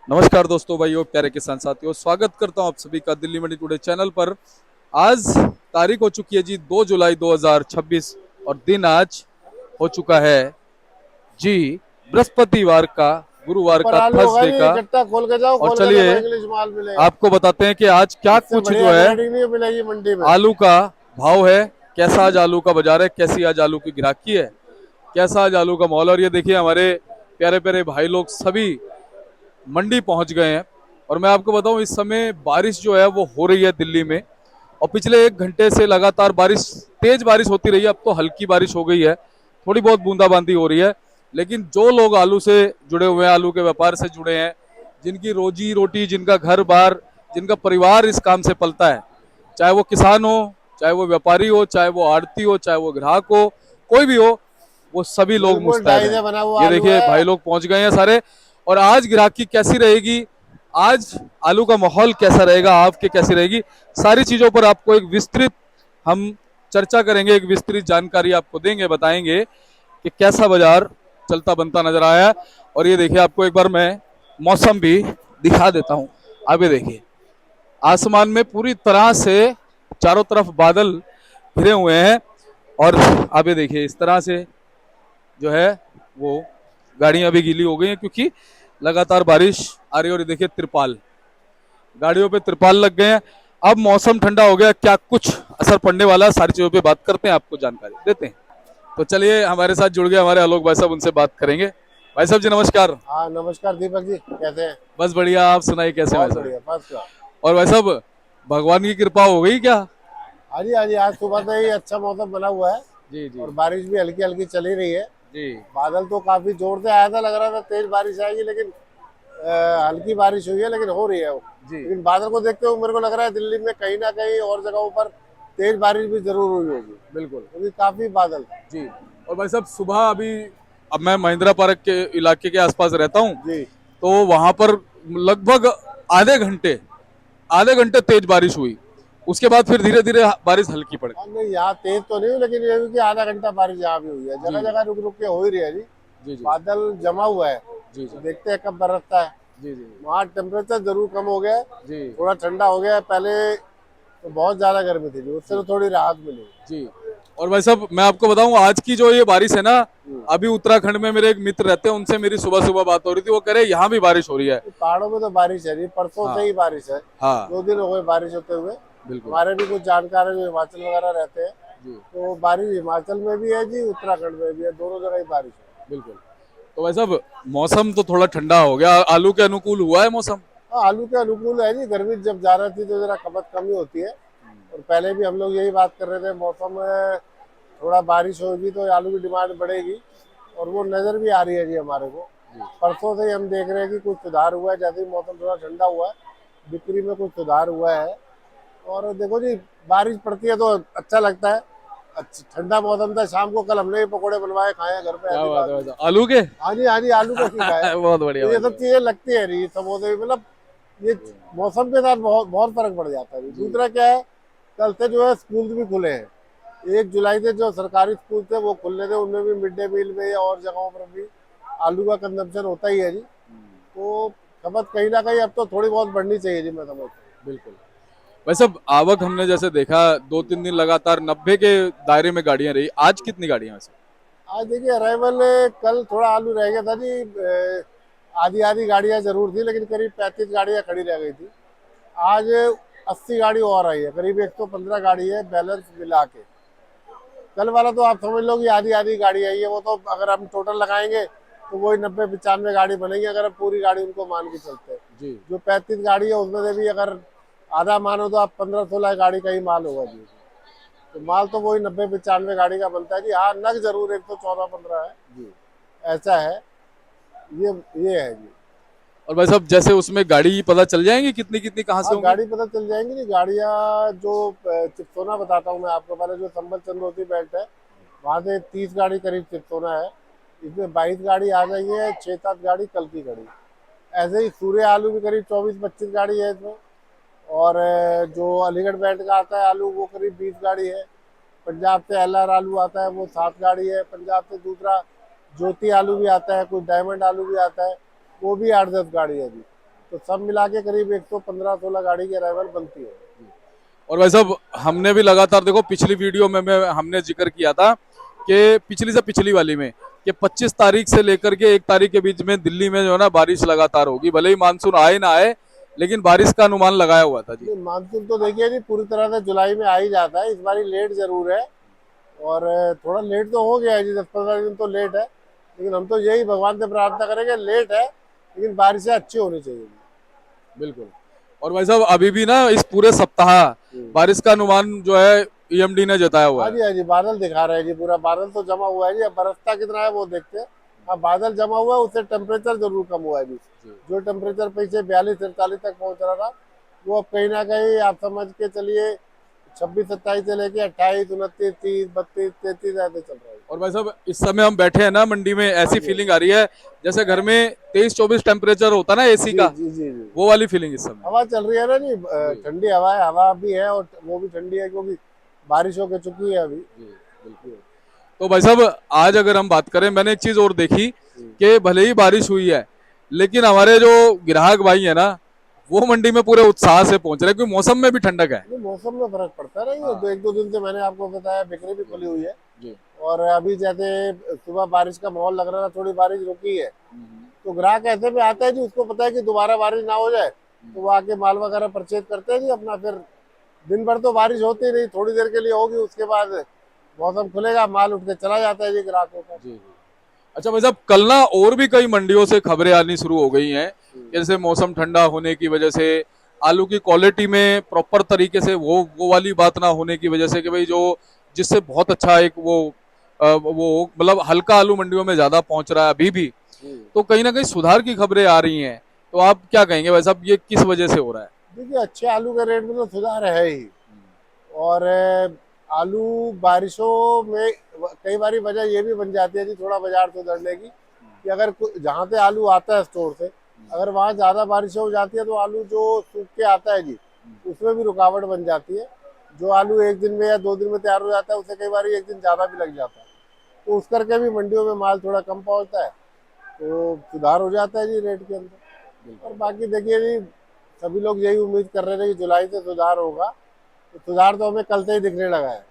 नमस्कार दोस्तों, भाइयों, प्यारे किसान साथियों, स्वागत करता हूं आप सभी का दिल्ली मंडी टुडे चैनल पर। आज तारीख हो चुकी है जी 2 जुलाई 2026 और दिन आज हो चुका है जी बृहस्पतिवार का, गुरुवार ऊपर का, आलू होगा थर्सडे जी, का। इकट्ठा खोल के जाओ, और खोल के देखो चलिए इंग्लिश माल मिलेगा। आपको बताते हैं कि आज क्या इससे कुछ जो बढ़िया है ग्रेडिंग नहीं मिलेगी मंडी में। आलू का भाव है, कैसा आज आलू का बाजार है, कैसी आज आलू की ग्राहकी है, कैसा आज आलू का माहौल है। और ये देखिए हमारे प्यारे प्यारे भाई लोग सभी मंडी पहुंच गए हैं। और मैं आपको बताऊं इस समय बारिश जो है वो हो रही है दिल्ली में। और पिछले 1 घंटे से लगातार बारिश, तेज बारिश होती रही है। अब तो हल्की बारिश हो गई है, थोड़ी बहुत बूंदाबांदी हो रही है। लेकिन जो लोग आलू से जुड़े हुए हैं, आलू के व्यापार से जुड़े हैं, जिनकी रोजी रोटी, जिनका घर बार, जिनका परिवार इस काम से पलता है, चाहे वो किसान हो, चाहे वो व्यापारी हो, चाहे वो आड़ती हो, चाहे वो ग्राहक हो, कोई भी हो, वो सभी लोग बिल्कुल मुस्तैद ढाई हैं। से बना हुआ ये आलू देखिए है। भाई लोग पहुंच गए हैं सारे। और आज ग्राहकी कैसी रहेगी, आज आलू का माहौल कैसा रहेगा, आपके कैसी रहेगी, सारी चीजों पर आपको एक विस्तृत हम चर्चा करेंगे, एक विस्तृत जानकारी आपको देंगे, बताएंगे कि कैसा बाजार चलता बनता नजर आया है। और ये देखिए आपको एक बार मैं मौसम भी दिखा देता हूं। आप ये देखिए आसमान में पूरी तरह से चारों तरफ बादल घिरे हुए हैं। और आप ये देखिए इस तरह से जो है वो गाड़ियां भी गीली हो गई हैं क्योंकि लगातार बारिश आ रही है। और ये देखिए तिरपाल, गाड़ियों पे तिरपाल लग गए हैं। अब मौसम ठंडा हो गया, क्या कुछ असर पड़ने वाला है, सारी चीजों पे बात करते हैं, आपको जानकारी देते हैं। तो चलिए हमारे साथ जुड़ गए हमारे आलोक भाई साहब, उनसे बात करेंगे। भाई साहब जी नमस्कार। हाँ नमस्कार दीपक जी, कैसे हैं? बस बढ़िया, आप सुनाइए कैसे हैं बहुत भाई साहब। बढ़िया, फर्स्ट क्लास। और भाई साहब भगवान की कृपा हो गई क्या? हाँ जी हाँ जी, आज सुबह से ही अच्छा मौसम बना हुआ है जी जी। और बारिश भी हल्की हल्की चली रही है। जी बादल तो काफी जोर से आया था, लग रहा था तेज बारिश आएगी, लेकिन हल्की बारिश हुई है, लेकिन हो रही है वो। जी लेकिन बादल को देखते हुए मेरे को लग रहा है दिल्ली में कहीं ना कहीं और जगहों पर तेज बारिश भी जरूर हुई होगी, बिल्कुल। क्योंकि काफी बादल है। जी। और भाई साहब सुबह अभी, अब मैं महिंद्रा पार्क के इलाके के आसपास रहता हूँ, जी। तो वहां पर लगभग आधे घंटे आधे घंटे तेज बारिश हुई। उसके बाद फिर धीरे धीरे बारिश हल्की पड़ हाँ गई। नहीं, यहाँ तेज तो नहीं हुई, लेकिन ये भी कि आधा घंटा बारिश यहाँ भी हुई है, जी जगह जगह रुक रुक के हो ही रही है जी। जी जी बादल जमा हुआ है, जी तो जी देखते हैं कब बरसता है। जी जी वहाँ टेम्परेचर जरूर कम हो गया है, जी थोड़ा ठंडा हो गया है। पहले तो बहुत ज्यादा गर्मी थी जी, उससे जी तो थोड़ी राहत मिली। जी। और भाई साहब मैं आपको बताऊं आज की जो ये बारिश है ना, हम्म। अभी उत्तराखंड में मेरे एक मित्र रहते हैं, उनसे मेरी सुबह सुबह बात हो रही थी, वो कह रहे यहाँ भी बारिश हो रही है। तो पहाड़ों में तो बारिश है जी, परसों से हाँ ही बारिश है। हाँ 2 दिन हो गए बारिश होते हुए। बिल्कुल। हमारे भी कुछ जानकार हैं जो हिमाचल वगैरह रहते हैं, जी तो बारिश हिमाचल में भी है जी, उत्तराखंड में भी है, दोनों जगह ही बारिश है। बिल्कुल। तो भाई साहब मौसम तो थोड़ा ठंडा हो गया, आलू के अनुकूल हुआ है मौसम। हाँ, आलू के अनुकूल है जी। गर्मी जब ज्यादा थी तो जरा खपत कम ही होती है, और पहले भी हम लोग यही बात कर रहे थे, मौसम में थोड़ा बारिश होगी तो आलू की डिमांड बढ़ेगी, और वो नज़र भी आ रही है जी हमारे को। परसों से ही हम देख रहे हैं कि कुछ सुधार हुआ है, जैसे ही मौसम थोड़ा ठंडा हुआ है, बिक्री में कुछ सुधार हुआ है। और देखो जी, बारिश पड़ती है तो अच्छा लगता है। अच्छा ठंडा मौसम था, शाम को कल हमने भी पकौड़े बनवाए, खाए हैं घर पे, क्या ऐसी बात बात है भाई नहीं। साहब, आलू के? हाँ जी आलू का सीखा है। बहुत बढ़िया तो भाई ये सब साहब। चीजें लगती है नहीं, समोसे भी, मतलब ये मौसम के साथ बहुत बहुत फर्क पड़ जाता है। जी दूसरा क्या है, कल से जो है स्कूल भी खुले हैं। 1 जुलाई से जो सरकारी स्कूल थे वो खुलने थे, उनमें भी मिड डे मील में या और जगहों पर भी आलू का कंजम्पशन होता ही है जी। तो खपत कहीं ना कहीं अब तो थोड़ी बहुत बढ़नी चाहिए जी, मैं समझता हूँ। बिल्कुल। वैसे अब आवक हमने जैसे देखा 2-3 दिन लगातार 90 के दायरे में गाड़ियां रही, आज कितनी गाड़ियां वैसे? आज देखिए अराइवल, कल थोड़ा आलू रह गया था जी। आधी आधी गाड़ियां जरूर थी, लेकिन करीब 35 गाड़ियां खड़ी रह गई थी। आज 80 गाड़ी और आई है, करीब 115 गाड़ी है बैलेंस मिला के। कल वाला तो आप समझ लो कि आधी आधी गाड़ी आई है, वो तो अगर हम टोटल लगाएंगे तो वही 90-95 गाड़ी बनेगी, अगर हम पूरी गाड़ी उनको मान के चलते हैं। जी जो 35 गाड़ी है उसमें से भी अगर आधा मानो तो आप 15-16 गाड़ी का ही माल होगा जी। तो माल तो वही 90-95 गाड़ी का बनता है जी। हाँ, नग जरूर 114-15 है, जी। ऐसा है। ये है जी। और भाई साहब जैसे उसमें गाड़ी पता चल जाएंगी कितनी कितनी कहाँ से हाँ, होंगी? गाड़ी पता चल जाएंगी जी। गाड़ियाँ जो चिपसोना बताता हूँ मैं आपको, पहले जो संबल चंद्रोती बेल्ट है वहाँ से 30 गाड़ी करीब चिपसोना है। इसमें 22 गाड़ी आ गई है, 6-7 गाड़ी कल की खड़ी। ऐसे ही सूर्य आलू भी करीब 24-25 गाड़ी है इसमें। और जो अलीगढ़ बेल्ट का आता है आलू वो करीब 20 गाड़ी है। पंजाब से LR आलू आता है वो 7 गाड़ी है। पंजाब से दूसरा ज्योति आलू भी आता है, कुछ डायमंड आलू भी आता है, वो भी 8-10 गाड़ी है जी। तो सब मिला के करीब 115-16 गाड़ी की अराइवल बनती है। और भाई साहब हमने भी लगातार देखो पिछली वीडियो में हमने जिक्र किया था कि पिछली से पिछली वाली में कि 25 तारीख से लेकर के 1 तारीख के बीच में दिल्ली में जो है ना बारिश लगातार होगी, भले ही मानसून आए ना आए, लेकिन बारिश का अनुमान लगाया हुआ था जी। नहीं, मानसून तो देखिए जी पूरी तरह से जुलाई में आ ही जाता है, इस बार लेट जरूर है। और थोड़ा लेट तो हो गया है जी, 10-15 दिन तो लेट है, लेकिन हम तो यही भगवान से प्रार्थना करेंगे, लेट है लेकिन बारिशें अच्छी होनी चाहिए। बिल्कुल। और भाई साहब अभी भी ना इस पूरे सप्ताह बारिश का अनुमान जो है ईएमडी ने जताया हुआ हाँ है। जी, हाँ जी, बादल दिखा रहे हैं जी, पूरा बादल तो जमा हुआ है जी, अब बरसता कितना है वो देखते हैं। अब बादल जमा हुआ है, उससे टेम्परेचर जरूर कम हुआ है जी। जो टेम्परेचर पीछे 42-43 तक पहुंच रहा था, वो अब कहीं ना कहीं आप समझ के चलिए 26-27 से लेके 28-29-30-32-33 ऐसे चल रहा है। और भाई साहब इस समय हम बैठे हैं ना मंडी में, हाँ ऐसी जी, फीलिंग आ रही है जैसे घर में 23-24 टेम्परेचर होता ना एसी जी, का, जी, जी, जी। वो वाली फीलिंग इस समय। हवा चल रही है ना जी, जी ठंडी हवा है, हवा भी है और वो भी ठंडी है क्योंकि बारिश हो के चुकी है अभी। जी बिल्कुल। तो भाई साहब आज अगर हम बात करें, मैंने एक चीज और देखी कि भले ही बारिश हुई है लेकिन हमारे जो ग्राहक भाई है ना वो मंडी में पूरे उत्साह से पहुंच रहे हैं, क्योंकि मौसम में भी ठंडक है। नहीं, मौसम में फर्क पड़ता है ना, ये हाँ। दो 1-2 दिन से मैंने आपको बताया बिक्री भी खुली हुई है। जी। और अभी जैसे सुबह बारिश का माहौल लग रहा था, थोड़ी बारिश रुकी है, तो ग्राहक ऐसे में आता है जी, उसको पता है कि दोबारा बारिश ना हो जाए, तो वो आके माल वगैरह परचेज करते हैं जी अपना। फिर दिन भर तो बारिश होती नहीं, थोड़ी देर के लिए होगी, उसके बाद मौसम खुलेगा, माल उठ के चला जाता है जी ग्राहकों का। जी। अच्छा भाई साहब कल ना और भी कई मंडियों से खबरें आनी शुरू हो गई हैं, जैसे मौसम ठंडा होने की वजह से आलू की क्वालिटी में प्रॉपर तरीके से वो वाली बात ना होने की वजह से कि भाई जो जिससे बहुत अच्छा एक वो मतलब हल्का आलू मंडियों में ज्यादा पहुंच रहा है अभी भी, तो कहीं ना कहीं सुधार की खबरें आ रही हैं। तो आप क्या कहेंगे भाई साहब ये किस वजह से हो रहा है? देखिए, अच्छे आलू के रेट में तो सुधार है ही। और आलू बारिशों में कई बार वजह ये भी बन जाती है जी थोड़ा बाजार सुधरने की, कि अगर जहाँ से आलू आता है स्टोर से, अगर वहाँ ज़्यादा बारिशें हो जाती है तो आलू जो सूख के आता है जी, उसमें भी रुकावट बन जाती है। जो आलू 1 दिन में या 2 दिन में तैयार हो जाता है, उसे कई बार 1 दिन ज़्यादा भी लग जाता है, तो उस करके भी मंडियों में माल थोड़ा कम पहुँचता है, तो सुधार हो जाता है जी रेट के अंदर। और बाकी देखिए जी, सभी लोग यही उम्मीद कर रहे थे कि जुलाई से सुधार होगा, तो सुधार तो हमें कल से ही दिखने लगा है।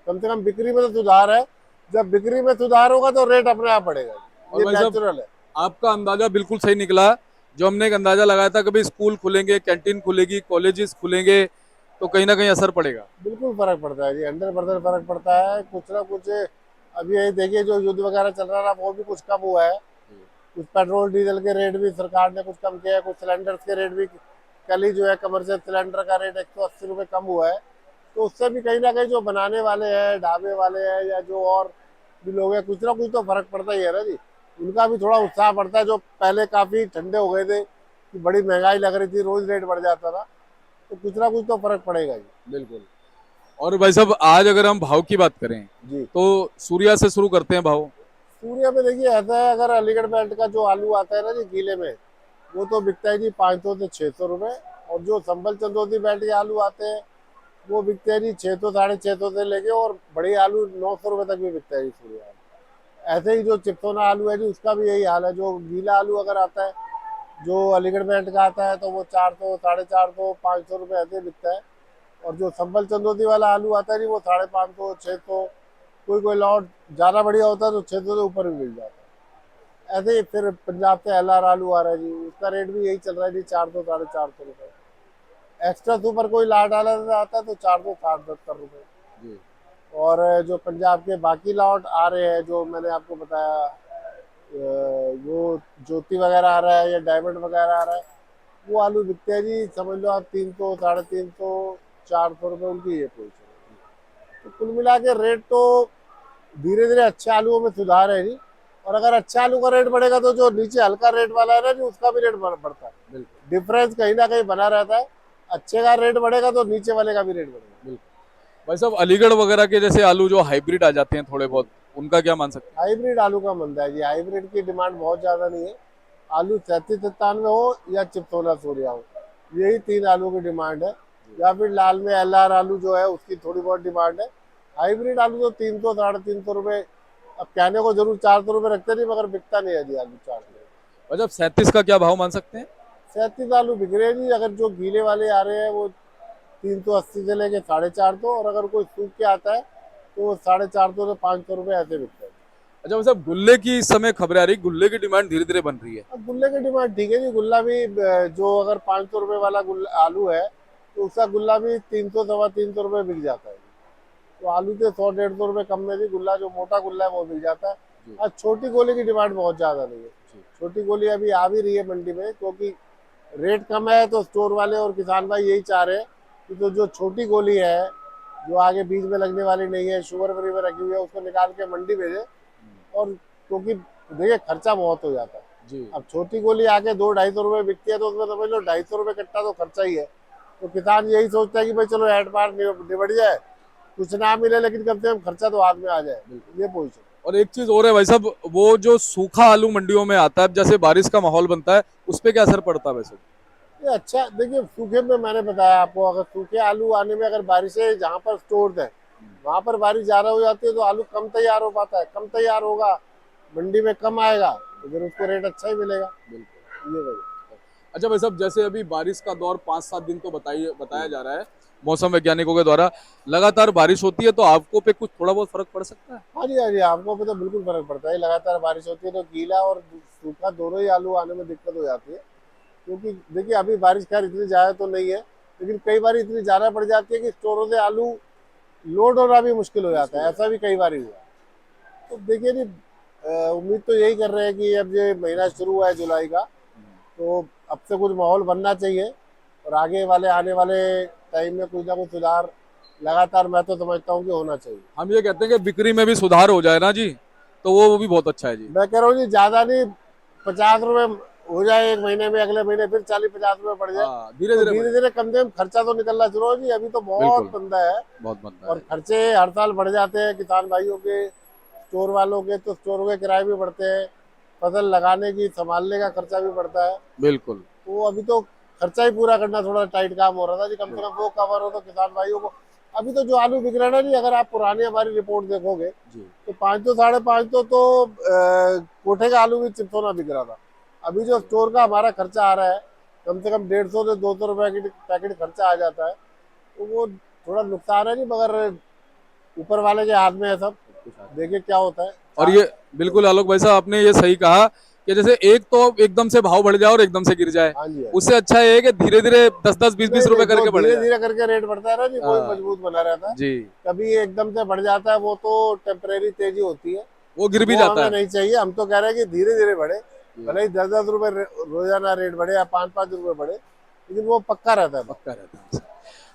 कम से कम बिक्री में तो सुधार है, जब बिक्री में सुधार होगा तो रेट अपने आप बढ़ेगा, और ये भाई साहब नेचुरल है। आपका अंदाजा बिल्कुल सही निकला। जो हमने एक अंदाजा लगाया था कि भाई स्कूल खुलेंगे, कैंटीन खुलेगी, कॉलेजेस खुलेंगे, तो कहीं ना कहीं असर पड़ेगा। बिल्कुल फर्क पड़ता है जी, 100% फर्क पड़ता है, कुछ ना कुछ। अभी यही देखिए, जो युद्ध वगैरह चल रहा था वो भी कुछ कम हुआ है। कुछ पेट्रोल डीजल के रेट भी सरकार ने कुछ कम किया है, कुछ सिलेंडर्स के रेट भी कल ही जो है कमर्शियल सिलेंडर का रेट 180 रुपये कम हुआ है। तो उससे भी कहीं ना कहीं जो बनाने वाले हैं, ढाबे वाले हैं, या जो और भी लोग हैं, कुछ ना कुछ तो फर्क पड़ता ही है ना जी। उनका भी थोड़ा उत्साह बढ़ता है, जो पहले काफी ठंडे हो गए थे कि बड़ी महंगाई लग रही थी, रोज रेट बढ़ जाता था, तो कुछ ना कुछ तो फर्क पड़ेगा जी। बिल्कुल। और भाई साहब आज अगर हम भाव की बात करें जी, तो सूर्या से शुरू करते हैं भाव। सूर्या में देखिए ऐसा है, अगर अलीगढ़ बेल्ट का जो आलू आता है ना जी गीले में, वो तो बिकता है जी 500 से 600 रुपये। और जो संभल चंदौती बेल्ट के आलू आते हैं, वो बिकते हैं जी 600 साढ़े 600 से लेके, और बड़े आलू 900 रुपये तक भी बिकता है जी सूर्या। ऐसे ही जो चिप्सोना आलू है जी, उसका भी यही हाल है। जो गीला आलू अगर आता है, जो अलीगढ़ बेल्ट का आता है, तो वो 400 साढ़े 400 500 रुपये ऐसे बिकता है। और जो संभल चंदौती वाला आलू आता है जी, वो 550 600, कोई कोई लॉट ज़्यादा बढ़िया होता है तो 600 से ऊपर भी मिल जाता है। ऐसे ही फिर पंजाब से LR आलू आ रहा है जी, उसका रेट भी यही चल रहा है जी, 400 साढ़े 400 रुपये। एक्स्ट्रा सुपर कोई लाट वाला आता है तो 460 70 रुपये। जी। और जो पंजाब के बाकी लॉट आ रहे हैं, जो मैंने आपको बताया, वो ज्योति वगैरह आ रहा है या डायमंड वगैरह आ रहा है, वो आलू बिकते हैं जी, समझ लो आप 300 साढ़े 300 400 रुपये उनकी ये पोजीशन है। तो कुल मिला के रेट तो धीरे धीरे अच्छे आलूओं में सुधार है जी। और अगर अच्छा आलू का रेट बढ़ेगा तो जो नीचे हल्का रेट वाला है ना जी, उसका भी रेट बढ़ता है। बिल्कुल। डिफरेंस कहीं ना कहीं बना रहता है, अच्छे का रेट बढ़ेगा तो नीचे वाले का भी रेट बढ़ेगा। बिल्कुल। भाई साहब अलीगढ़ वगैरह के जैसे आलू जो हाइब्रिड आ जाते हैं थोड़े बहुत, उनका क्या मान सकते हाइब्रिड आलू का मंदा है जी, हाइब्रिड की डिमांड बहुत ज्यादा नहीं है। आलू 33-97 हो या चिपसोना सूर्या हो, यही 3 आलू की डिमांड है। या फिर लाल में LR आलू जो है, उसकी थोड़ी बहुत डिमांड है। हाइब्रिड आलू तो 300 साढ़े 300 रुपये, अब कहने को जरूर 400 रुपये रखते नहीं, मगर बिकता नहीं है जी आलू 400। हैं? भाई साहब 37 का क्या भाव मान सकते हैं? 37 आलू बिक रहे हैं जी। अगर जो गीले वाले आ रहे हैं वो 380 से लेके 450, और अगर कोई सूख के आता है तो वो 450 से 500 रुपये ऐसे बिकता है। अच्छा भाई साहब, गुल्ले की इस समय खबरें आ रही, गुल्ले की डिमांड धीरे धीरे बन रही है। अब गुल्ले की डिमांड ठीक है जी। गुल्ला भी जो अगर 500 रुपये वाला गुल्ला आलू है तो उसका गुल्ला भी 300 350 रुपये बिक जाता है। तो आलू के 100 150 रुपये कम में भी गुल्ला, जो मोटा गुल्ला है, वो मिल जाता है। जी। आज छोटी गोली की डिमांड बहुत ज्यादा नहीं है। जी। छोटी गोली अभी आ भी रही है मंडी में, क्योंकि रेट कम है तो स्टोर वाले और किसान भाई यही चाह रहे हैं कि तो जो छोटी गोली है, जो आगे बीज में लगने वाली नहीं है, शुगर फ्री में रखी हुई है, उसको निकाल के मंडी भेजे। और क्योंकि देखिए खर्चा बहुत हो जाता है। जी। अब छोटी गोली आके 200-250 रुपये बिकती है तो उसमें समझ लो 250 रुपये कट्टा तो खर्चा ही है। तो किसान यही सोचता है कि भाई चलो ऐट पार निबट जाए, कुछ ना मिले लेकिन कम से कम खर्चा तो हाथ में आ जाए। ये पोजीशन। और एक चीज और है भाई साहब, वो जो सूखा आलू मंडियों में आता है, जैसे बारिश का माहौल बनता है, उस पे क्या असर पड़ता है वैसे? ये अच्छा देखिए, सूखे में मैंने बताया आपको, अगर सूखे आलू आने में अगर बारिशें जहाँ पर स्टोर्ड है वहां पर बारिश ज्यादा हो जाती है तो आलू कम तैयार हो पाता है। कम तैयार होगा, मंडी में कम आएगा, तो फिर उसको रेट अच्छा ही मिलेगा। बिल्कुल। ये भाई। अच्छा भाई साहब, जैसे अभी बारिश का दौर 5-7 दिन तो बताया जा रहा है मौसम वैज्ञानिकों के द्वारा, लगातार बारिश होती है, तो आपको पे कुछ थोड़ा बहुत फर्क पड़ सकता है? हाँ जी, हाँ जी, आपको भी तो बिल्कुल फर्क पड़ता है। लगातार बारिश होती है तो गीला और सूखा दोनों ही आलू आने में दिक्कत हो जाती है। क्योंकि देखिए अभी बारिश खैर इतनी ज्यादा तो नहीं है, लेकिन कई बार इतनी ज्यादा पड़ जाती है कि स्टोरों से आलू लोड होना भी मुश्किल हो जाता है। ऐसा भी कई बार ही हुआ। तो देखिए जी, उम्मीद तो यही कर रहे हैं कि अब ये महीना शुरू हुआ है जुलाई का, तो अब से कुछ माहौल बनना चाहिए और आगे वाले आने वाले टाइम में कुछ ना कुछ सुधार लगातार मैं तो समझता हूँ कि होना चाहिए। हम ये कहते हैं कि बिक्री में भी सुधार हो जाए ना जी, तो वो भी बहुत अच्छा है जी। मैं कह रहा हूँ जी, ज्यादा नहीं, 50 रुपए हो जाए एक महीने में, अगले महीने फिर 40-50 रुपए बढ़ जाए, हाँ, धीरे तो धीरे धीरे बढ़े। धीरे कम से कम खर्चा तो निकलना शुरू हो जी। अभी तो बहुत बिल्कुल। मंदा है बहुत बनता और है। खर्चे हर साल बढ़ जाते हैं किसान भाइयों के, स्टोर वालों के। तो स्टोर के किराए भी बढ़ते हैं, फसल लगाने की संभालने का खर्चा भी बढ़ता है। बिल्कुल। तो अभी तो खर्चा ही पूरा करना थोड़ा टाइट काम हो रहा था जी। कम से कम वो कवर हो तो किसान भाइयों को। अभी तो जो आलू बिक रहे हैं ना जी, अगर आप पुरानी हमारी रिपोर्ट देखोगे जी। तो 500 550 तो कोठे का आलू भी चिपसोना बिक रहा था। अभी जो स्टोर का हमारा खर्चा आ रहा है, कम से कम 150 से 200 रुपए की पैकेट खर्चा आ जाता है। तो वो थोड़ा नुकसान है जी, मगर ऊपर वाले के हाथ में है सब। देखिए क्या होता है। और ये बिल्कुल आलोक भाई साहब, आपने ये सही कहा कि जैसे एक तो एकदम से भाव बढ़ जाए और एकदम से गिर जाए, हाँ जी, हाँ जी। उससे अच्छा ये है कि धीरे धीरे 10-10 20-20 नहीं नहीं, रुपए जो करके बढ़ धीरे जाए। धीरे करके रेट बढ़ता है ना जी, वही हाँ। मजबूत बना रहता है। जी। कभी एकदम से बढ़ जाता है वो तो टेम्परेरी तेजी होती है, वो गिर भी वो जाता हमें है। नहीं चाहिए। हम तो कह रहे हैं कि धीरे धीरे बढ़े, जी। भले ही 10-10 रुपए रोजाना रेट बढ़े या 5-5 रुपए बढ़े, लेकिन वो पक्का रहता है भाव। पक्का रहता है।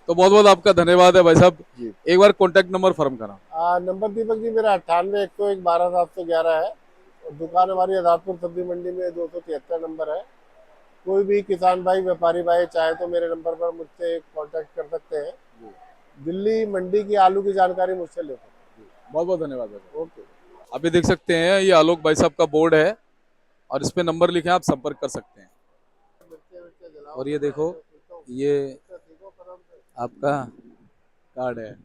तो बहुत बहुत आपका धन्यवाद है भाई साहब। जी। एक बार कॉन्टेक्ट नंबर फर्म करा। नंबर दीपक जी मेरा 98-101-12-711 है, और दुकान हमारी आजादपुर सब्जी मंडी में 273 नंबर है। कोई भी किसान भाई, व्यापारी भाई चाहे तो मेरे नंबर पर मुझसे कांटेक्ट कर सकते हैं। दिल्ली मंडी की आलू की जानकारी मुझसे ले सकते बहुत बहुत धन्यवाद भाई हैं। साहब। ओके। आप ये देख सकते हैं, ये आलोक भाई साहब का बोर्ड है और इस पे नंबर लिखे हैं, आप संपर्क कर सकते हैं। और ये देखो, ये आपका कार्ड है।